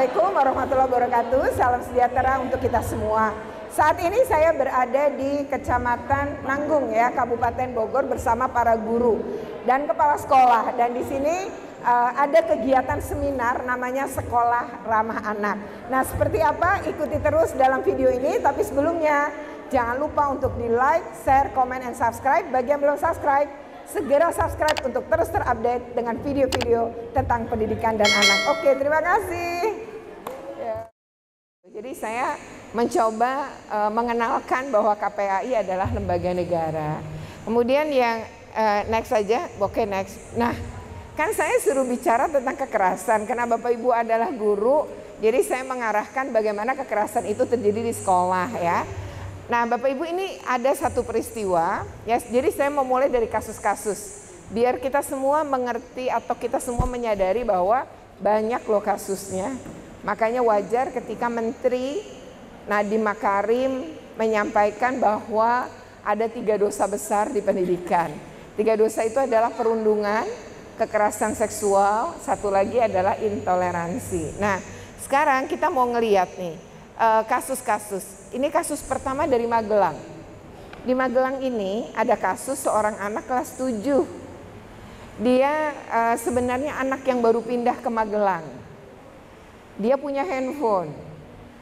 Assalamualaikum warahmatullahi wabarakatuh. Salam sejahtera untuk kita semua. Saat ini saya berada di Kecamatan Nanggung ya, Kabupaten Bogor bersama para guru dan kepala sekolah. Dan di sini ada kegiatan seminar namanya Sekolah Ramah Anak. Nah, seperti apa? Ikuti terus dalam video ini. Tapi sebelumnya jangan lupa untuk di like, share, komen, dan subscribe. Bagi yang belum subscribe, segera subscribe untuk terus terupdate dengan video-video tentang pendidikan dan anak. Oke, terima kasih. Ya. Jadi saya mencoba mengenalkan bahwa KPAI adalah lembaga negara. Kemudian yang next saja, oke next. Nah, kan saya suruh bicara tentang kekerasan karena Bapak Ibu adalah guru. Jadi saya mengarahkan bagaimana kekerasan itu terjadi di sekolah ya. Nah, Bapak Ibu, ini ada satu peristiwa ya. Jadi saya mau mulai dari kasus-kasus biar kita semua mengerti atau kita semua menyadari bahwa banyak loh kasusnya. Makanya wajar ketika Menteri Nadiem Makarim menyampaikan bahwa ada 3 dosa besar di pendidikan. 3 dosa itu adalah perundungan, kekerasan seksual, satu lagi adalah intoleransi. Nah, sekarang kita mau ngeliat nih kasus-kasus. Ini kasus pertama dari Magelang. Di Magelang ini ada kasus seorang anak kelas 7. Dia sebenarnya anak yang baru pindah ke Magelang. Dia punya handphone.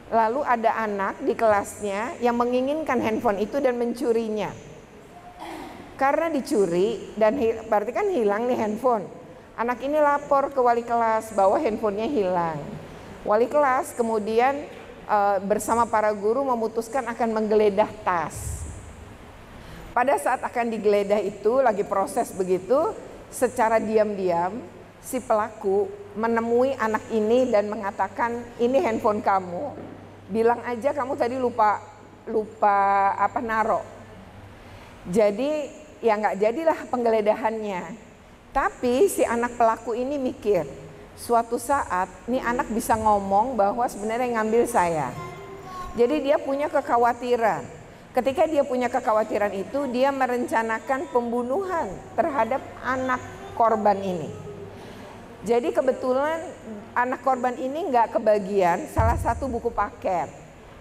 Lalu ada anak di kelasnya yang menginginkan handphone itu dan mencurinya. Karena dicuri dan berarti kan hilang nih handphone. Anak ini lapor ke wali kelas bahwa handphonenya hilang. Wali kelas kemudian bersama para guru memutuskan akan menggeledah tas. Pada saat akan digeledah itu lagi proses begitu, secara diam-diam si pelaku menemui anak ini dan mengatakan, ini handphone kamu, bilang aja kamu tadi lupa naro. Jadi ya nggak jadilah penggeledahannya. Tapi si anak pelaku ini mikir, suatu saat nih anak bisa ngomong bahwa sebenarnya yang ngambil saya. Jadi dia punya kekhawatiran. Ketika dia punya kekhawatiran itu, dia merencanakan pembunuhan terhadap anak korban ini. Jadi kebetulan anak korban ini nggak kebagian salah satu buku paket.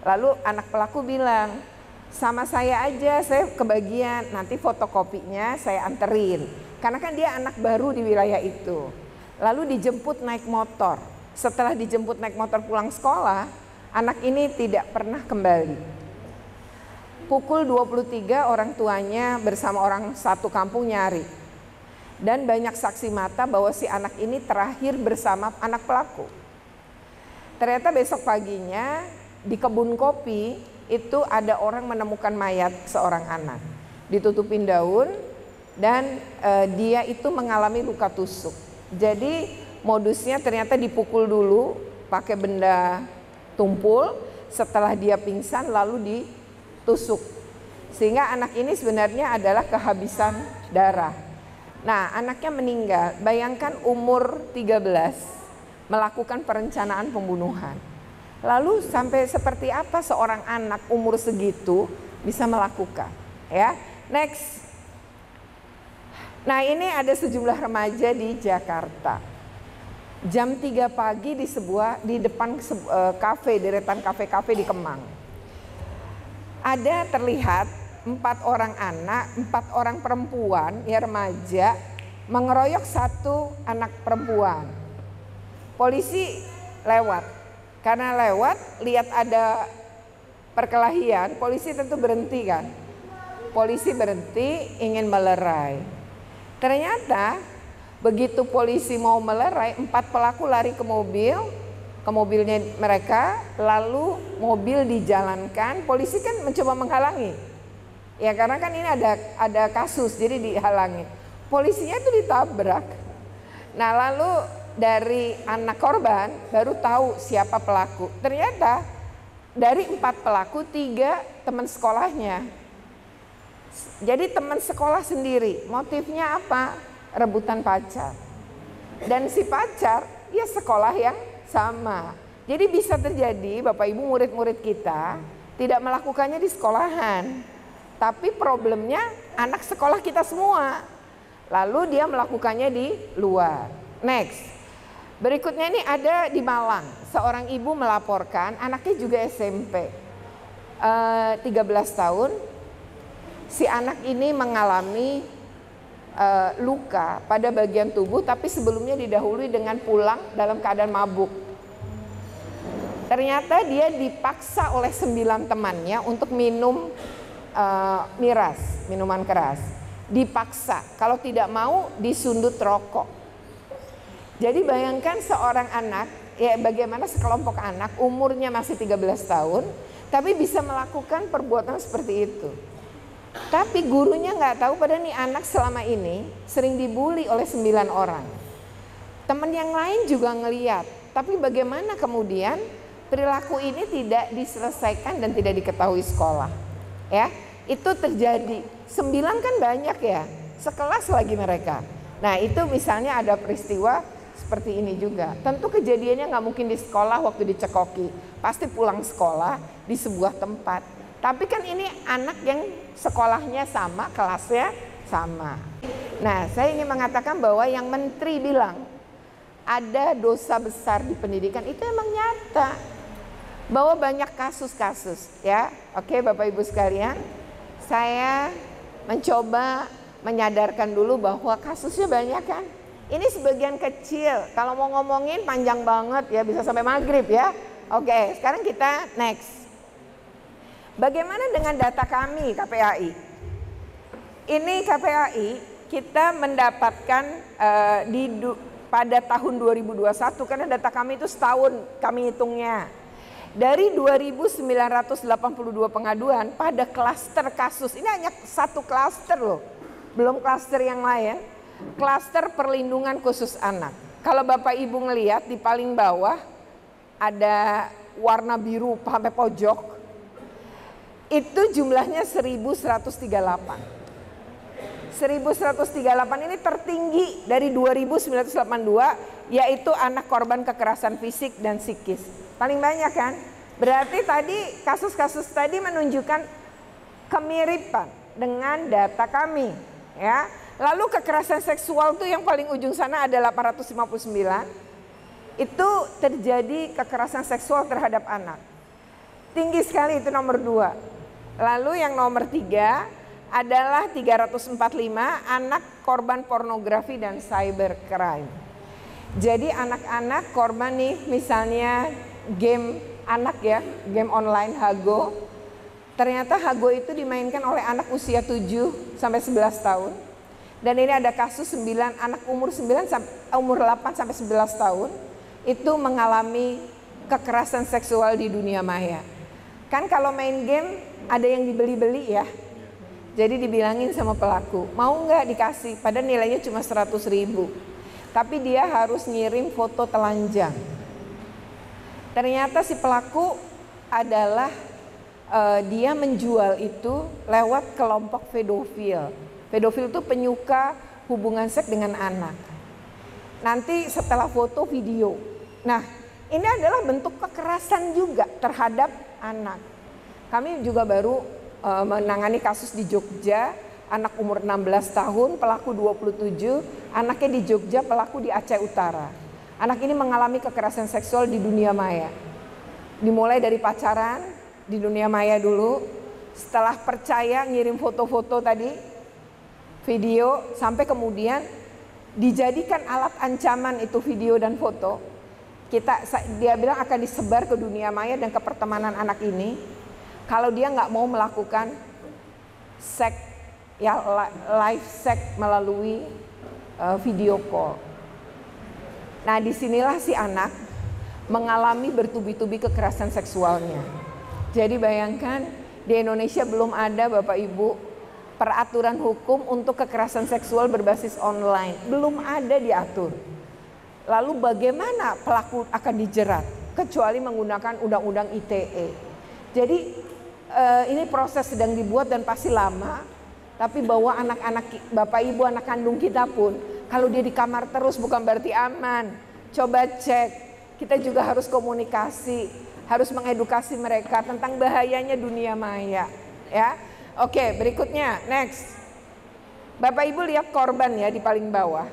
Lalu anak pelaku bilang, sama saya aja, saya kebagian, nanti fotokopinya saya anterin. Karena kan dia anak baru di wilayah itu. Lalu dijemput naik motor. Setelah dijemput naik motor pulang sekolah, anak ini tidak pernah kembali. Pukul 23 orang tuanya bersama orang satu kampung nyari. Dan banyak saksi mata bahwa si anak ini terakhir bersama anak pelaku. Ternyata besok paginya di kebun kopi itu ada orang menemukan mayat seorang anak. Ditutupin daun dan dia itu mengalami luka tusuk. Jadi modusnya ternyata dipukul dulu pakai benda tumpul, setelah dia pingsan lalu ditusuk. Sehingga anak ini sebenarnya adalah kehabisan darah. Nah, anaknya meninggal, bayangkan umur 13 melakukan perencanaan pembunuhan. Lalu sampai seperti apa seorang anak umur segitu bisa melakukan, ya. Next. Nah, ini ada sejumlah remaja di Jakarta. Jam 3 pagi di depan kafe, deretan kafe-kafe di Kemang. Ada terlihat 4 orang anak, 4 orang perempuan, ya remaja, mengeroyok satu anak perempuan. Polisi lewat. Karena lewat, lihat ada perkelahian, polisi tentu berhenti kan. Polisi berhenti, ingin melerai. Ternyata begitu polisi mau melerai, 4 pelaku lari ke mobilnya mereka, lalu mobil dijalankan, polisi kan mencoba menghalangi. Ya karena kan ini ada kasus, jadi dihalangi. Polisinya itu ditabrak. Nah lalu dari anak korban baru tahu siapa pelaku. Ternyata dari 4 pelaku 3 teman sekolahnya. Jadi teman sekolah sendiri, motifnya apa? Rebutan pacar. Dan si pacar ya sekolah yang sama. Jadi bisa terjadi Bapak Ibu murid-murid kita tidak melakukannya di sekolahan. Tapi problemnya anak sekolah kita semua. Lalu dia melakukannya di luar. Next. Berikutnya ini ada di Malang, seorang ibu melaporkan anaknya juga SMP, 13 tahun. Si anak ini mengalami luka pada bagian tubuh, tapi sebelumnya didahului dengan pulang dalam keadaan mabuk. Ternyata dia dipaksa oleh 9 temannya untuk minum miras, minuman keras. Dipaksa, kalau tidak mau disundut rokok. Jadi bayangkan seorang anak, ya bagaimana sekelompok anak umurnya masih 13 tahun, tapi bisa melakukan perbuatan seperti itu. Tapi gurunya nggak tahu pada nih anak selama ini sering dibully oleh 9 orang. Teman yang lain juga ngeliat, tapi bagaimana kemudian perilaku ini tidak diselesaikan dan tidak diketahui sekolah. Ya, itu terjadi. 9 kan banyak ya, sekelas lagi mereka. Nah itu misalnya ada peristiwa seperti ini juga. Tentu kejadiannya nggak mungkin di sekolah waktu dicekoki, pasti pulang sekolah di sebuah tempat. Tapi kan ini anak yang sekolahnya sama, kelasnya sama. Nah saya ingin mengatakan bahwa yang menteri bilang ada dosa besar di pendidikan itu emang nyata. Bahwa banyak kasus-kasus ya. Oke Bapak Ibu sekalian, saya mencoba menyadarkan dulu bahwa kasusnya banyak kan. Ini sebagian kecil, kalau mau ngomongin panjang banget ya, bisa sampai maghrib ya. Oke, sekarang kita next. Bagaimana dengan data kami KPAI? Ini KPAI kita mendapatkan pada tahun 2021, karena data kami itu setahun kami hitungnya. Dari 2.982 pengaduan pada klaster kasus, ini hanya satu klaster loh, belum klaster yang lain. Klaster perlindungan khusus anak. Kalau Bapak Ibu ngelihat di paling bawah ada warna biru sampai pojok, itu jumlahnya 1138. 1138 ini tertinggi dari 2.982, yaitu anak korban kekerasan fisik dan psikis. Paling banyak kan? Berarti tadi kasus-kasus tadi menunjukkan kemiripan dengan data kami, ya. Lalu kekerasan seksual itu yang paling ujung sana ada 859. Itu terjadi kekerasan seksual terhadap anak. Tinggi sekali itu nomor 2. Lalu yang nomor 3 adalah 345 anak korban pornografi dan cybercrime. Jadi anak-anak korban nih misalnya game anak ya, game online Hago. Ternyata Hago itu dimainkan oleh anak usia 7 sampai 11 tahun. Dan ini ada kasus 9 anak umur 8 sampai 11 tahun itu mengalami kekerasan seksual di dunia maya. Kan kalau main game ada yang dibeli-beli ya. Jadi dibilangin sama pelaku, mau nggak dikasih? Padahal nilainya cuma 100.000. Tapi dia harus ngirim foto telanjang. Ternyata si pelaku adalah dia menjual itu lewat kelompok pedofil. Pedofil itu penyuka hubungan seks dengan anak. Nanti setelah foto video. Nah, ini adalah bentuk kekerasan juga terhadap anak. Kami juga baru menangani kasus di Jogja, anak umur 16 tahun, pelaku 27, anaknya di Jogja, pelaku di Aceh Utara. Anak ini mengalami kekerasan seksual di dunia maya. Dimulai dari pacaran di dunia maya dulu, setelah percaya ngirim foto-foto tadi, video, sampai kemudian dijadikan alat ancaman itu video dan foto. Dia bilang akan disebar ke dunia maya dan ke pertemanan anak ini. Kalau dia nggak mau melakukan seks, ya live seks melalui video call. Nah disinilah si anak mengalami bertubi-tubi kekerasan seksualnya. Jadi bayangkan di Indonesia belum ada Bapak Ibu peraturan hukum untuk kekerasan seksual berbasis online, belum ada diatur. Lalu bagaimana pelaku akan dijerat? Kecuali menggunakan undang-undang ITE. Jadi ini proses sedang dibuat dan pasti lama. Tapi bahwa anak-anak Bapak Ibu anak kandung kita pun, kalau dia di kamar terus bukan berarti aman. Coba cek, kita juga harus komunikasi, harus mengedukasi mereka tentang bahayanya dunia maya, ya. Oke, berikutnya, next. Bapak Ibu lihat korban ya di paling bawah.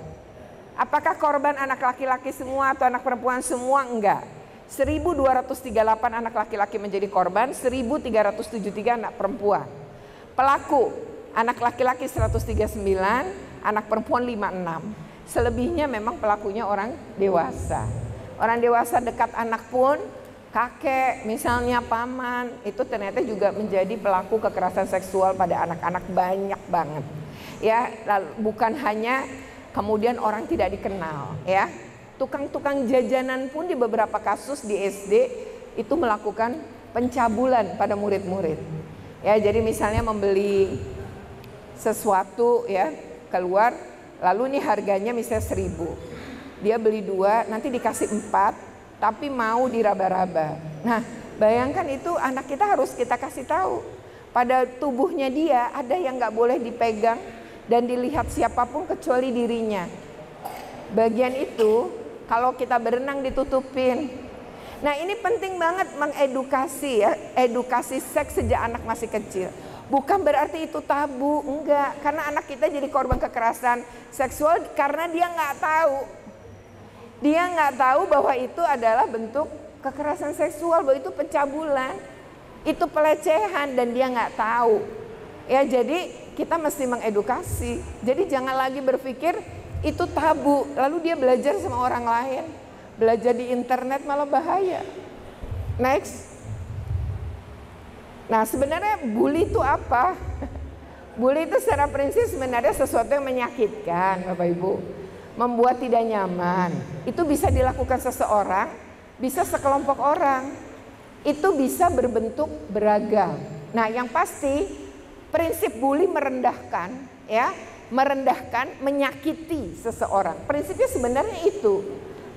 Apakah korban anak laki-laki semua atau anak perempuan semua? Enggak. 1238 anak laki-laki menjadi korban, 1373 anak perempuan. Pelaku, anak laki-laki 139, anak perempuan 56. Selebihnya memang pelakunya orang dewasa. Orang dewasa dekat anak pun, kakek misalnya, paman, itu ternyata juga menjadi pelaku kekerasan seksual pada anak-anak, banyak banget. Ya, lalu bukan hanya kemudian orang tidak dikenal, ya. Tukang-tukang jajanan pun di beberapa kasus di SD itu melakukan pencabulan pada murid-murid. Ya, jadi misalnya membeli sesuatu ya, keluar, lalu nih harganya misalnya 1.000. Dia beli 2, nanti dikasih 4, tapi mau diraba-raba. Nah, bayangkan itu anak kita harus kita kasih tahu. Pada tubuhnya dia ada yang nggak boleh dipegang dan dilihat siapapun kecuali dirinya. Bagian itu kalau kita berenang ditutupin. Nah, ini penting banget mengedukasi ya, edukasi seks sejak anak masih kecil. Bukan berarti itu tabu, enggak. Karena anak kita jadi korban kekerasan seksual karena dia nggak tahu. Dia nggak tahu bahwa itu adalah bentuk kekerasan seksual, bahwa itu pencabulan, itu pelecehan, dan dia nggak tahu. Ya, jadi kita mesti mengedukasi. Jadi jangan lagi berpikir itu tabu, lalu dia belajar sama orang lain. Belajar di internet malah bahaya. Next. Nah, sebenarnya bully itu apa? Bully itu secara prinsip sebenarnya sesuatu yang menyakitkan, Bapak Ibu. Membuat tidak nyaman. Itu bisa dilakukan seseorang, bisa sekelompok orang. Itu bisa berbentuk beragam. Nah, yang pasti prinsip bully merendahkan, ya, merendahkan, menyakiti seseorang. Prinsipnya sebenarnya itu,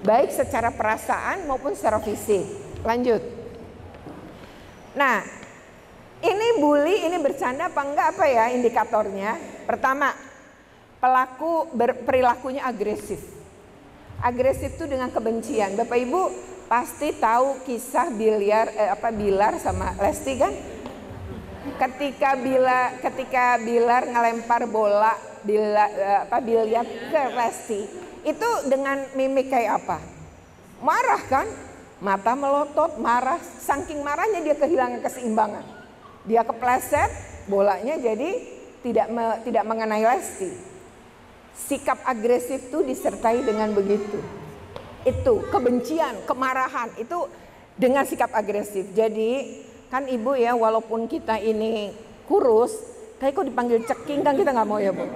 baik secara perasaan maupun secara fisik. Lanjut. Nah, ini bully, ini bercanda apa enggak, apa ya indikatornya? Pertama, pelaku perilakunya agresif. Agresif itu dengan kebencian. Bapak Ibu pasti tahu kisah Bilar sama Lesti kan? Ketika Bilar ngelempar bola biliar ke Lesti, itu dengan mimik kayak apa? Marah kan? Mata melotot, marah. Saking marahnya dia kehilangan keseimbangan. Dia kepleset, bolanya jadi tidak mengenai Lesti. Sikap agresif itu disertai dengan begitu. Itu kebencian, kemarahan itu dengan sikap agresif. Jadi kan Ibu ya, walaupun kita ini kurus, kayak kok dipanggil ceking kan kita nggak mau ya Bu.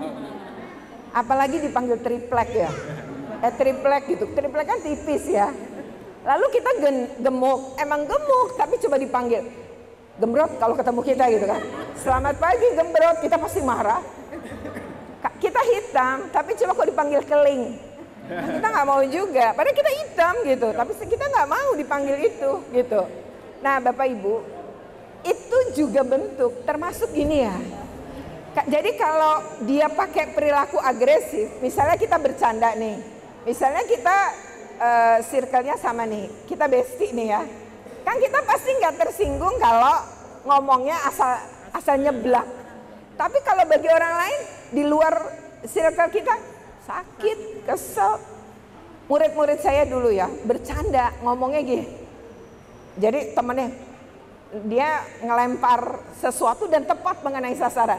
Apalagi dipanggil triplek ya. Triplek gitu. Triplek kan tipis ya. Lalu kita gemuk, emang gemuk, tapi coba dipanggil gembrot kalau ketemu kita gitu kan. Selamat pagi gembrot, kita pasti marah. Kita hitam, tapi coba kok dipanggil keling. Nah, kita nggak mau juga, padahal kita hitam gitu, tapi kita nggak mau dipanggil itu gitu. Nah, Bapak Ibu, itu juga bentuk, termasuk gini ya. Jadi kalau dia pakai perilaku agresif, misalnya kita bercanda nih, misalnya kita circle-nya sama nih, kita bestie nih ya, kan kita pasti nggak tersinggung kalau ngomongnya asal nyeblak. Tapi kalau bagi orang lain di luar circle kita sakit, kesel. Murid-murid saya dulu ya bercanda ngomongnya gini. Jadi temennya dia ngelempar sesuatu dan tepat mengenai sasaran.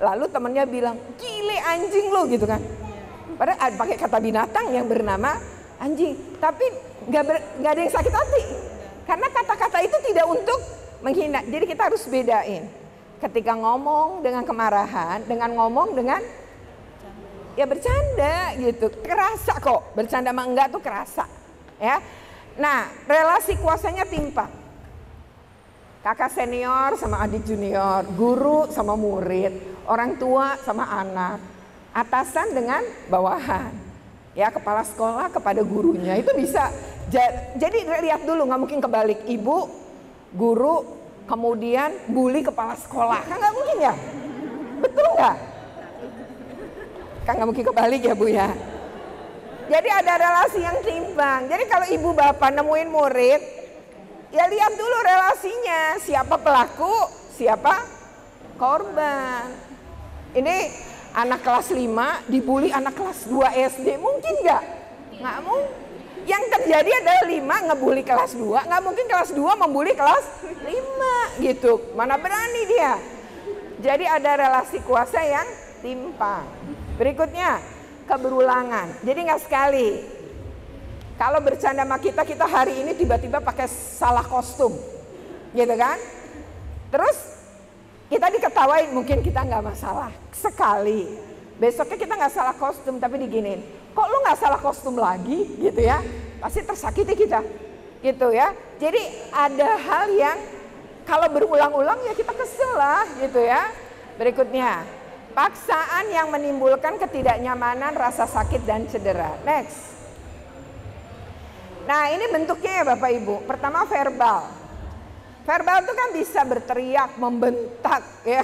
Lalu temennya bilang, "Gile anjing lo," gitu kan. Padahal pakai kata binatang yang bernama anjing, tapi nggak ada yang sakit hati. Karena kata-kata itu tidak untuk menghina. Jadi kita harus bedain. Ketika ngomong dengan kemarahan, dengan ngomong dengan ya bercanda gitu, kerasa kok. Bercanda sama enggak tuh kerasa, ya. Nah, relasi kuasanya timpang. Kakak senior sama adik junior, guru sama murid, orang tua sama anak, atasan dengan bawahan, ya, kepala sekolah kepada gurunya. Itu bisa. Jadi lihat dulu, nggak mungkin kebalik. Ibu, guru, kemudian bully kepala sekolah, kan nggak mungkin ya, betul nggak? Kan nggak mungkin kebalik ya Bu ya. Jadi ada relasi yang timpang. Jadi kalau ibu bapak nemuin murid, ya lihat dulu relasinya, siapa pelaku, siapa korban. Ini Anak kelas 5 dibully anak kelas 2 SD, mungkin nggak? Nggak mungkin. Yang terjadi adalah 5 ngebully kelas 2, nggak mungkin kelas 2 membuli kelas 5 gitu. Mana berani dia. Jadi ada relasi kuasa yang timpang. Berikutnya, keberulangan. Jadi nggak sekali. Kalau bercanda sama kita, kita hari ini tiba-tiba pakai salah kostum. Gitu kan? Terus kita diketawain, mungkin kita nggak masalah. Sekali. Besoknya kita nggak salah kostum, tapi diginin. Kok lu nggak salah kostum lagi? Gitu ya. Pasti tersakiti kita. Gitu ya. Jadi ada hal yang kalau berulang-ulang ya kita kesel lah gitu ya. Berikutnya, paksaan yang menimbulkan ketidaknyamanan, rasa sakit dan cedera. Next. Nah ini bentuknya ya Bapak Ibu. Pertama verbal. Verbal itu kan bisa berteriak, membentak ya.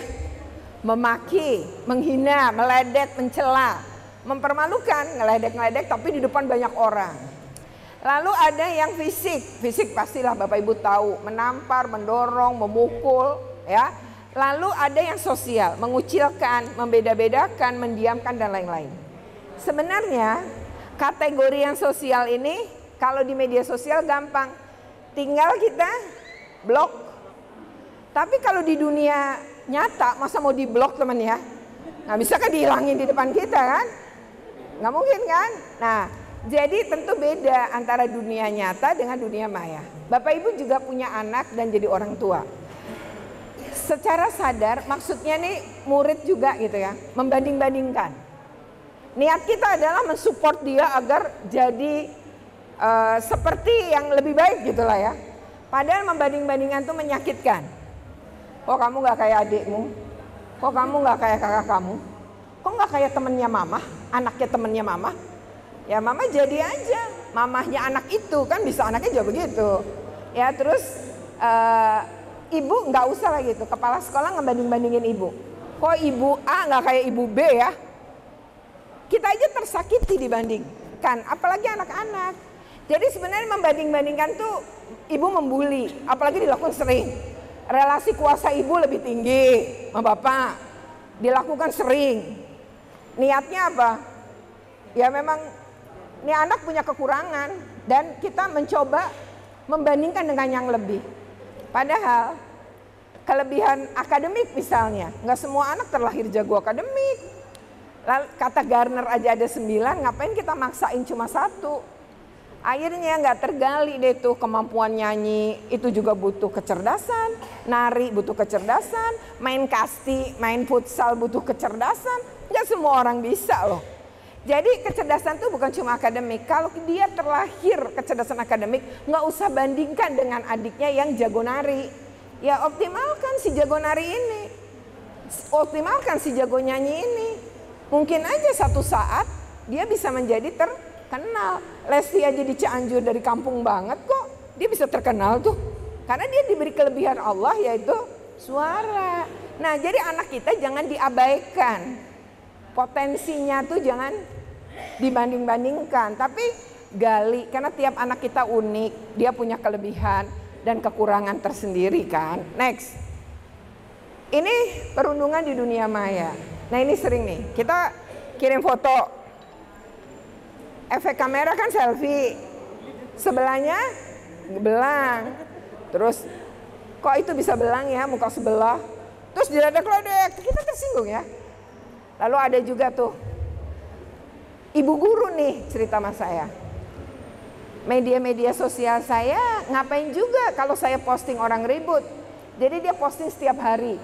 Memaki, menghina, meledek, mencela, mempermalukan, ngeledek-ngeledek tapi di depan banyak orang. Lalu ada yang fisik, fisik pastilah Bapak Ibu tahu, menampar, mendorong, memukul ya. Lalu ada yang sosial, mengucilkan, membeda-bedakan, mendiamkan dan lain-lain. Sebenarnya kategori yang sosial ini kalau di media sosial gampang, tinggal kita blok. Tapi kalau di dunia nyata masa mau diblok teman ya? Nggak bisa kan dihilangin di depan kita kan? Nggak mungkin kan? Nah jadi tentu beda antara dunia nyata dengan dunia maya. Bapak Ibu juga punya anak dan jadi orang tua. Secara sadar maksudnya nih murid juga gitu ya, membanding-bandingkan. Niat kita adalah mensupport dia agar jadi seperti yang lebih baik gitulah ya. Padahal membanding-bandingkan itu menyakitkan. Kok kamu gak kayak adikmu? Kok kamu gak kayak kakak kamu? Kok gak kayak temennya mama? Anaknya temennya mama? Ya mama jadi aja mamahnya anak itu, kan bisa anaknya juga begitu. Ya terus ibu gak usah lah gitu, kepala sekolah ngebanding-bandingin ibu. Kok ibu A gak kayak ibu B ya? Kita aja tersakiti dibandingkan, apalagi anak-anak. Jadi sebenarnya membanding-bandingkan tuh ibu membuli, apalagi dilakukan sering. Relasi kuasa ibu lebih tinggi sama bapak, dilakukan sering. Niatnya apa? Ya memang ini anak punya kekurangan dan kita mencoba membandingkan dengan yang lebih. Padahal kelebihan akademik misalnya, nggak semua anak terlahir jago akademik. Lalu, kata Garner aja ada 9, ngapain kita maksain cuma 1? Akhirnya nggak tergali deh tuh kemampuan nyanyi, itu juga butuh kecerdasan, nari butuh kecerdasan, main kasti, main futsal butuh kecerdasan, nggak semua orang bisa loh. Jadi kecerdasan tuh bukan cuma akademik, kalau dia terlahir kecerdasan akademik nggak usah bandingkan dengan adiknya yang jago nari. Ya optimalkan si jago nari ini, optimalkan si jago nyanyi ini. Mungkin aja satu saat dia bisa menjadi terkenal. Lesti aja di Cianjur dari kampung banget kok, dia bisa terkenal tuh. Karena dia diberi kelebihan Allah yaitu suara. Nah jadi anak kita jangan diabaikan. Potensinya tuh jangan dibanding-bandingkan. Tapi gali, karena tiap anak kita unik, dia punya kelebihan dan kekurangan tersendiri kan. Next. Ini perundungan di dunia maya. Nah ini sering nih, kita kirim foto. Efek kamera kan selfie, sebelahnya belang, terus kok itu bisa belang ya muka sebelah, terus diledek-ledek, kita tersinggung ya. Lalu ada juga tuh, ibu guru nih cerita sama saya, media-media sosial saya ngapain juga kalau saya posting orang ribut, jadi dia posting setiap hari,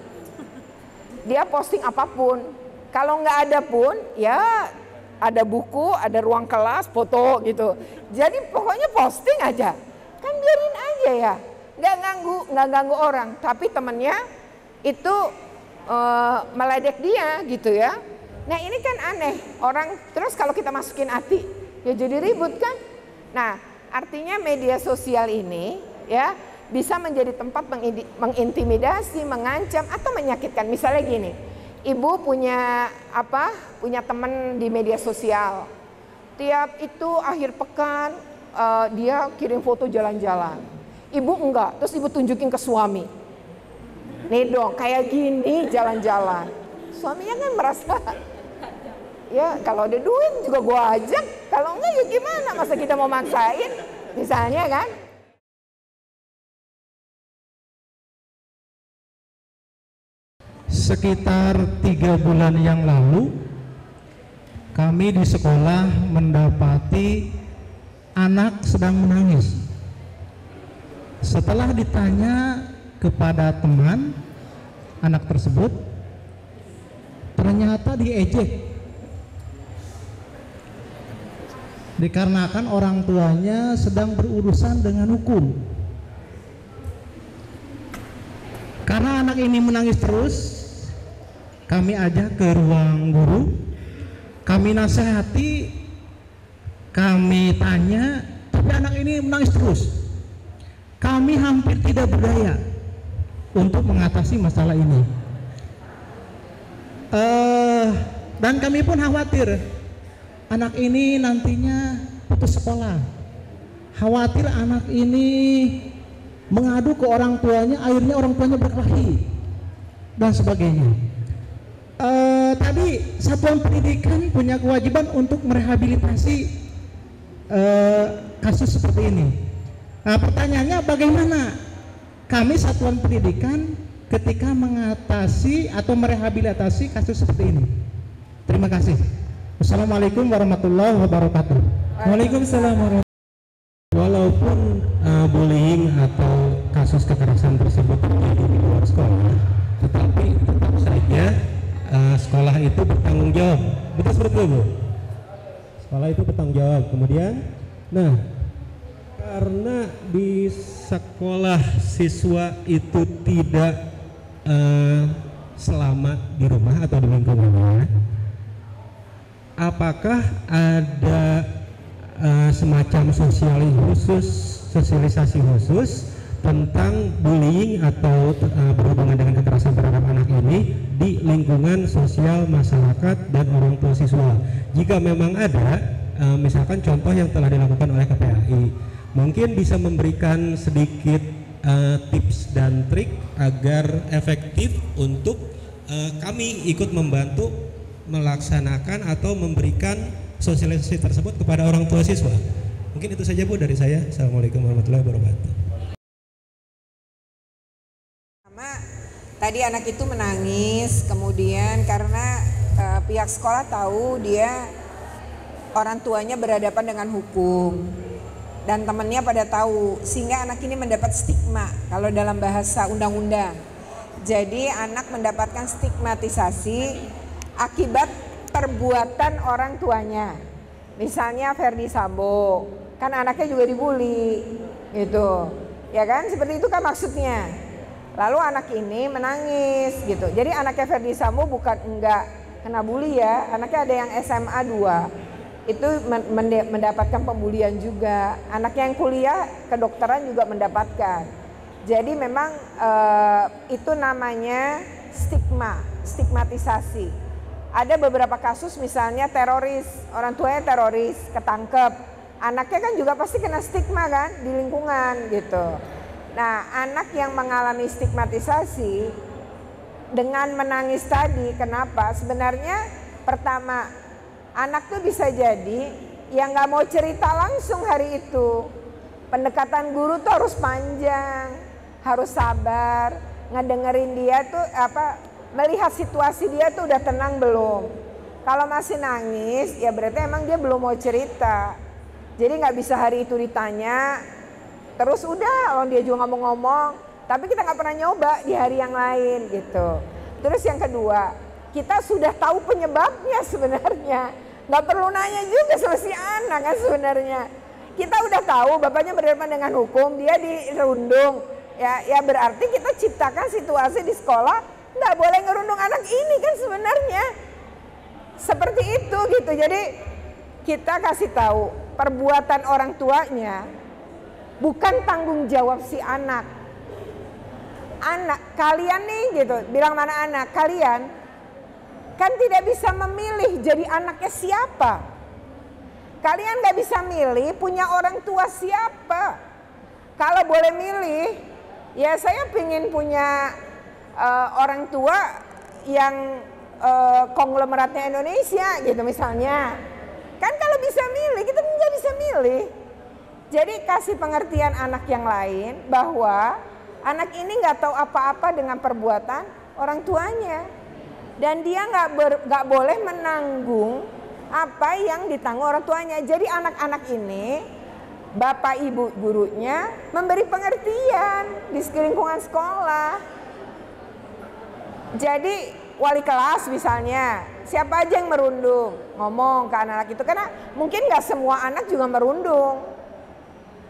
dia posting apapun, kalau nggak ada pun ya ada buku, ada ruang kelas, foto gitu. Jadi pokoknya posting aja. Kan biarin aja ya. Nggak ganggu orang. Tapi temennya itu meledek dia gitu ya. Nah ini kan aneh. Orang terus kalau kita masukin hati, ya jadi ribut kan. Nah artinya media sosial ini ya bisa menjadi tempat mengintimidasi, mengancam atau menyakitkan. Misalnya gini. Ibu punya punya teman di media sosial. Tiap itu akhir pekan dia kirim foto jalan-jalan. Ibu enggak, terus ibu tunjukin ke suami. Nih dong, kayak gini jalan-jalan. Suaminya kan merasa Ya kalau ada duit juga gue ajak, kalau enggak ya gimana, masa kita mau maksain misalnya kan. Sekitar 3 bulan yang lalu kami di sekolah mendapati anak sedang menangis. Setelah ditanya kepada teman anak tersebut, ternyata diejek dikarenakan orang tuanya sedang berurusan dengan hukum. Karena anak ini menangis terus, kami ajak ke ruang guru, kami nasihati, kami tanya, tapi anak ini menangis terus. Kami hampir tidak berdaya untuk mengatasi masalah ini. Dan kami pun khawatir anak ini nantinya putus sekolah. Khawatir anak ini mengadu ke orang tuanya, akhirnya orang tuanya berkelahi dan sebagainya. Tadi satuan pendidikan punya kewajiban untuk merehabilitasi kasus seperti ini. Nah, pertanyaannya bagaimana kami satuan pendidikan ketika mengatasi atau merehabilitasi kasus seperti ini? Terima kasih. Assalamualaikum warahmatullahi wabarakatuh. Waalaikumsalam warahmatullahi wabarakatuh. Walaupun bullying atau kasus kekerasan tersebut terjadi di luar sekolah, tetapi tetap saja sekolah itu bertanggung jawab. Betul seperti itu, Bu? Sekolah itu bertanggung jawab. Kemudian, nah, karena di sekolah siswa itu tidak selamat di rumah atau di lingkungannya, apakah ada semacam sosialisasi khusus tentang bullying atau berhubungan dengan kekerasan terhadap anak ini di lingkungan sosial masyarakat dan orang tua siswa? Jika memang ada, misalkan contoh yang telah dilakukan oleh KPAI, mungkin bisa memberikan sedikit tips dan trik agar efektif untuk kami ikut membantu melaksanakan atau memberikan sosialisasi tersebut kepada orang tua siswa. Mungkin itu saja, Bu, dari saya. Assalamualaikum warahmatullahi wabarakatuh. Tadi anak itu menangis, kemudian karena pihak sekolah tahu dia orang tuanya berhadapan dengan hukum dan temannya pada tahu, sehingga anak ini mendapat stigma kalau dalam bahasa undang-undang. Jadi anak mendapatkan stigmatisasi akibat perbuatan orang tuanya. Misalnya Ferdi Sambo, kan anaknya juga dibully gitu. Ya kan, seperti itu kan maksudnya. Lalu anak ini menangis gitu. Jadi anaknya Ferdi Sambo bukan enggak kena bully ya, anaknya ada yang SMA 2. Itu mendapatkan pembulian juga. Anaknya yang kuliah kedokteran juga mendapatkan. Jadi memang itu namanya stigmatisasi. Ada beberapa kasus misalnya teroris, orang tuanya teroris, ketangkep. Anaknya kan juga pasti kena stigma kan di lingkungan gitu. Nah, anak yang mengalami stigmatisasi dengan menangis tadi, kenapa? Sebenarnya pertama, anak tuh bisa jadi yang gak mau cerita langsung hari itu. Pendekatan guru tuh harus panjang, harus sabar, ngedengerin dia tuh melihat situasi dia tuh udah tenang belum. Kalau masih nangis, ya berarti emang dia belum mau cerita. Jadi gak bisa hari itu ditanya, terus udah, kalau dia juga ngomong-ngomong, tapi kita nggak pernah nyoba di hari yang lain gitu. Terus yang kedua, kita sudah tahu penyebabnya sebenarnya, nggak perlu nanya juga sama si anak kan sebenarnya. Kita udah tahu bapaknya berhadapan dengan hukum, dia dirundung, ya berarti kita ciptakan situasi di sekolah nggak boleh ngerundung anak ini kan sebenarnya. Seperti itu gitu. Jadi kita kasih tahu perbuatan orang tuanya bukan tanggung jawab si anak. Anak kalian nih gitu, bilang mana anak kalian kan tidak bisa memilih jadi anaknya siapa. Kalian gak bisa milih punya orang tua siapa. Kalau boleh milih, ya saya pengen punya orang tua yang konglomeratnya Indonesia gitu misalnya. Kan kalau bisa milih, kita nggak bisa milih. Jadi kasih pengertian anak yang lain bahwa anak ini nggak tahu apa-apa dengan perbuatan orang tuanya. Dan dia nggak boleh menanggung apa yang ditanggung orang tuanya. Jadi anak-anak ini, bapak ibu gurunya memberi pengertian di lingkungan sekolah. Jadi wali kelas misalnya, siapa aja yang merundung, ngomong ke anak-anak itu. Karena mungkin nggak semua anak juga merundung.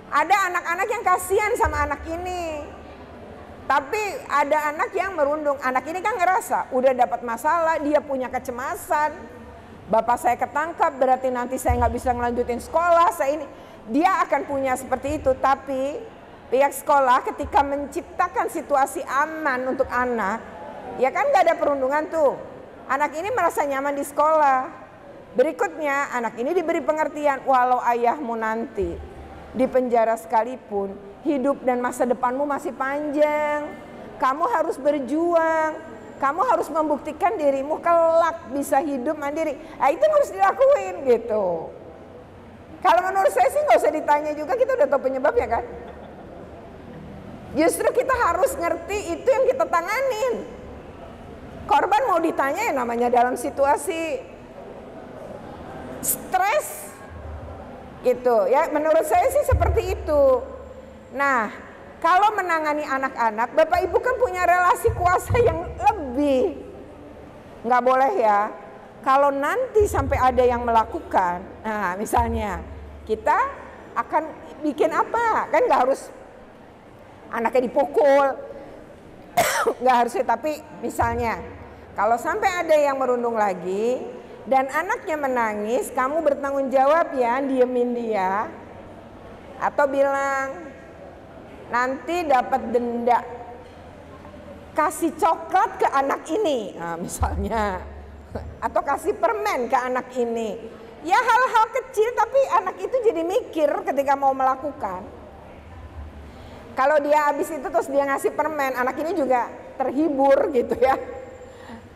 Ada anak-anak yang kasihan sama anak ini. Tapi ada anak yang merundung. Anak ini kan ngerasa udah dapat masalah, dia punya kecemasan. Bapak saya ketangkap, berarti nanti saya nggak bisa ngelanjutin sekolah. Dia akan punya seperti itu. Tapi pihak sekolah ketika menciptakan situasi aman untuk anak, ya kan nggak ada perundungan tuh. Anak ini merasa nyaman di sekolah. Berikutnya anak ini diberi pengertian, walau ayahmu nanti di penjara sekalipun, hidup dan masa depanmu masih panjang. Kamu harus berjuang. Kamu harus membuktikan dirimu kelak bisa hidup mandiri. Nah, itu harus dilakuin gitu. Kalau menurut saya sih nggak usah ditanya juga, kita udah tahu penyebabnya kan. Justru kita harus ngerti itu yang kita tanganin. Korban mau ditanya ya namanya dalam situasi stres gitu ya, menurut saya sih seperti itu. Nah, kalau menangani anak-anak, bapak ibu kan punya relasi kuasa yang lebih. Nggak boleh ya, kalau nanti sampai ada yang melakukan, nah misalnya kita akan bikin apa, kan nggak harus anaknya dipukul, nggak harusnya, tapi misalnya kalau sampai ada yang merundung lagi dan anaknya menangis, kamu bertanggung jawab ya, diemin dia. Atau bilang, nanti dapat denda. Kasih coklat ke anak ini, nah, misalnya. Atau kasih permen ke anak ini. Ya hal-hal kecil, tapi anak itu jadi mikir ketika mau melakukan. Kalau dia habis itu terus dia ngasih permen, anak ini juga terhibur gitu ya.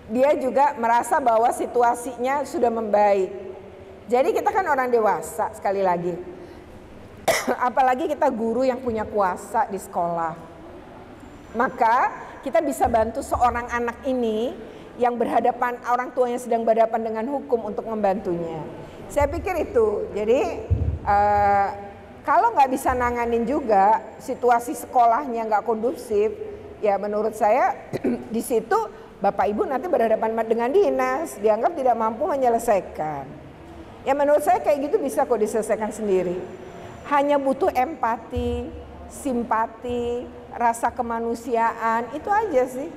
Dia juga merasa bahwa situasinya sudah membaik. Jadi kita kan orang dewasa sekali lagi. Apalagi kita guru yang punya kuasa di sekolah. Maka kita bisa bantu seorang anak ini yang berhadapan, orang tuanya sedang berhadapan dengan hukum untuk membantunya. Saya pikir itu. Jadi kalau nggak bisa nanganin juga, situasi sekolahnya nggak kondusif, ya menurut saya di situ bapak ibu nanti berhadapan dengan dinas, dianggap tidak mampu menyelesaikan. Ya menurut saya kayak gitu bisa kok diselesaikan sendiri. Hanya butuh empati, simpati, rasa kemanusiaan, itu aja sih.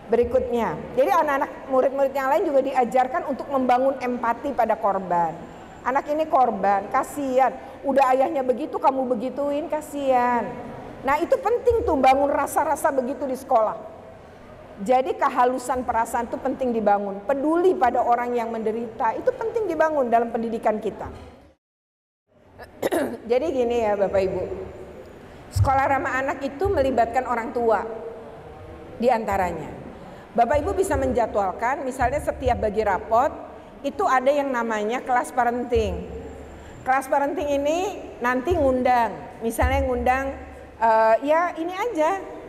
Berikutnya, jadi anak-anak murid-murid yang lain juga diajarkan untuk membangun empati pada korban. Anak ini korban, kasihan. Udah ayahnya begitu, kamu begituin, kasihan. Nah itu penting tuh, bangun rasa-rasa begitu di sekolah. Jadi kehalusan perasaan itu penting dibangun. Peduli pada orang yang menderita itu penting dibangun dalam pendidikan kita. Jadi gini ya Bapak Ibu. Sekolah ramah anak itu melibatkan orang tua di antaranya. Bapak Ibu bisa menjadwalkan misalnya setiap bagi rapot itu ada yang namanya kelas parenting. Kelas parenting ini nanti ngundang, misalnya ngundang ya ini aja.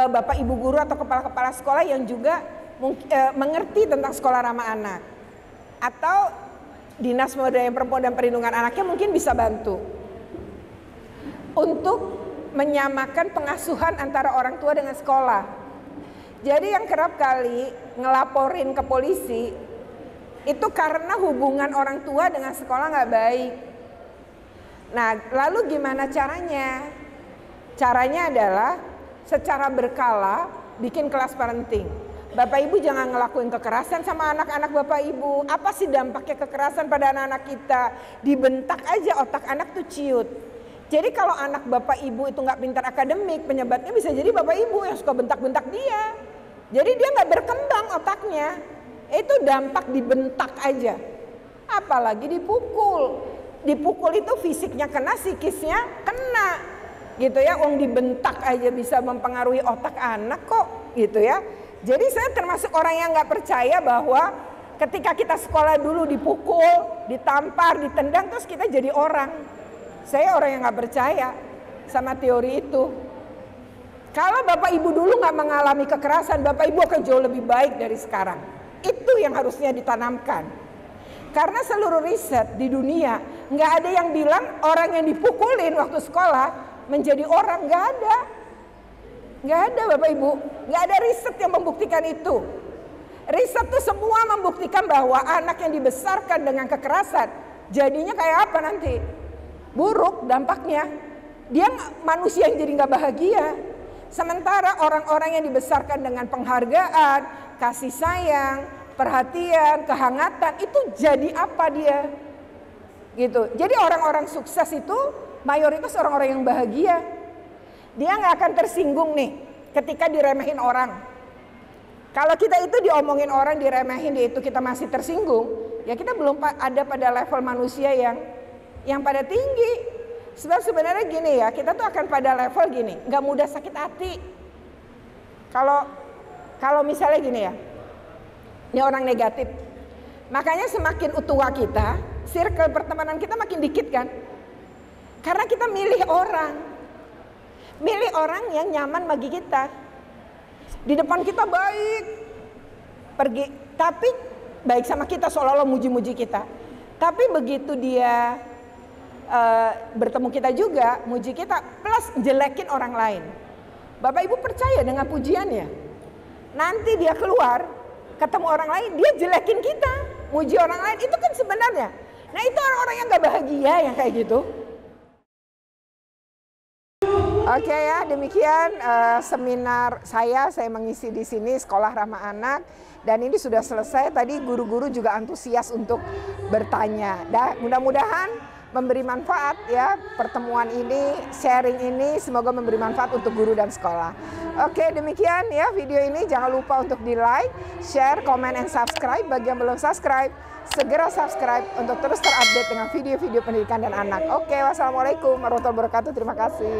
Bapak ibu guru atau kepala-kepala sekolah yang juga mengerti tentang sekolah ramah anak, atau dinas pemberdayaan perempuan dan perlindungan anaknya mungkin bisa bantu untuk menyamakan pengasuhan antara orang tua dengan sekolah. Jadi yang kerap kali ngelaporin ke polisi itu karena hubungan orang tua dengan sekolah nggak baik. Nah lalu gimana caranya? Caranya adalah secara berkala bikin kelas parenting. Bapak ibu jangan ngelakuin kekerasan sama anak-anak bapak ibu. Apa sih dampaknya kekerasan pada anak-anak kita? Dibentak aja otak anak tuh ciut. Jadi kalau anak bapak ibu itu nggak pintar akademik, penyebabnya bisa jadi bapak ibu yang suka bentak-bentak dia. Jadi dia nggak berkembang otaknya. Itu dampak dibentak aja. Apalagi dipukul. Dipukul itu fisiknya kena, psikisnya kena. Gitu ya, dibentak aja bisa mempengaruhi otak anak kok gitu ya. Jadi saya termasuk orang yang nggak percaya bahwa ketika kita sekolah dulu dipukul, ditampar, ditendang, terus kita jadi orang. Saya orang yang nggak percaya sama teori itu. Kalau Bapak Ibu dulu nggak mengalami kekerasan, Bapak Ibu akan jauh lebih baik dari sekarang. Itu yang harusnya ditanamkan. Karena seluruh riset di dunia nggak ada yang bilang orang yang dipukulin waktu sekolah menjadi orang, nggak ada. Nggak ada Bapak Ibu, nggak ada riset yang membuktikan itu. Riset itu semua membuktikan bahwa anak yang dibesarkan dengan kekerasan jadinya kayak apa nanti? Buruk dampaknya. Dia manusia yang jadi nggak bahagia. Sementara orang-orang yang dibesarkan dengan penghargaan, kasih sayang, perhatian, kehangatan, itu jadi apa dia? Gitu. Jadi orang-orang sukses itu mayoritas orang-orang yang bahagia. Dia nggak akan tersinggung nih ketika diremehin orang. Kalau kita itu diomongin orang, diremehin, itu kita masih tersinggung, ya kita belum ada pada level manusia yang pada tinggi. Sebab sebenarnya gini ya, kita tuh akan pada level gini, nggak mudah sakit hati. Kalau misalnya gini ya, ini orang negatif. Makanya semakin tua kita, circle pertemanan kita makin dikit kan? Karena kita milih orang yang nyaman bagi kita. Di depan kita baik, pergi, tapi baik sama kita seolah-olah muji-muji kita. Tapi begitu dia bertemu kita juga, muji kita, plus jelekin orang lain. Bapak Ibu percaya dengan pujiannya? Nanti dia keluar, ketemu orang lain, dia jelekin kita, muji orang lain, itu kan sebenarnya. Nah itu orang-orang yang gak bahagia yang kayak gitu. Oke ya, demikian seminar saya mengisi di sini Sekolah Ramah Anak, dan ini sudah selesai. Tadi guru-guru juga antusias untuk bertanya. Dan mudah-mudahan memberi manfaat ya pertemuan ini, sharing ini, semoga memberi manfaat untuk guru dan sekolah. Oke, demikian ya video ini. Jangan lupa untuk di like, share, comment, and subscribe. Bagi yang belum subscribe, segera subscribe untuk terus terupdate dengan video-video pendidikan dan anak. Oke, wassalamualaikum warahmatullahi wabarakatuh. Terima kasih.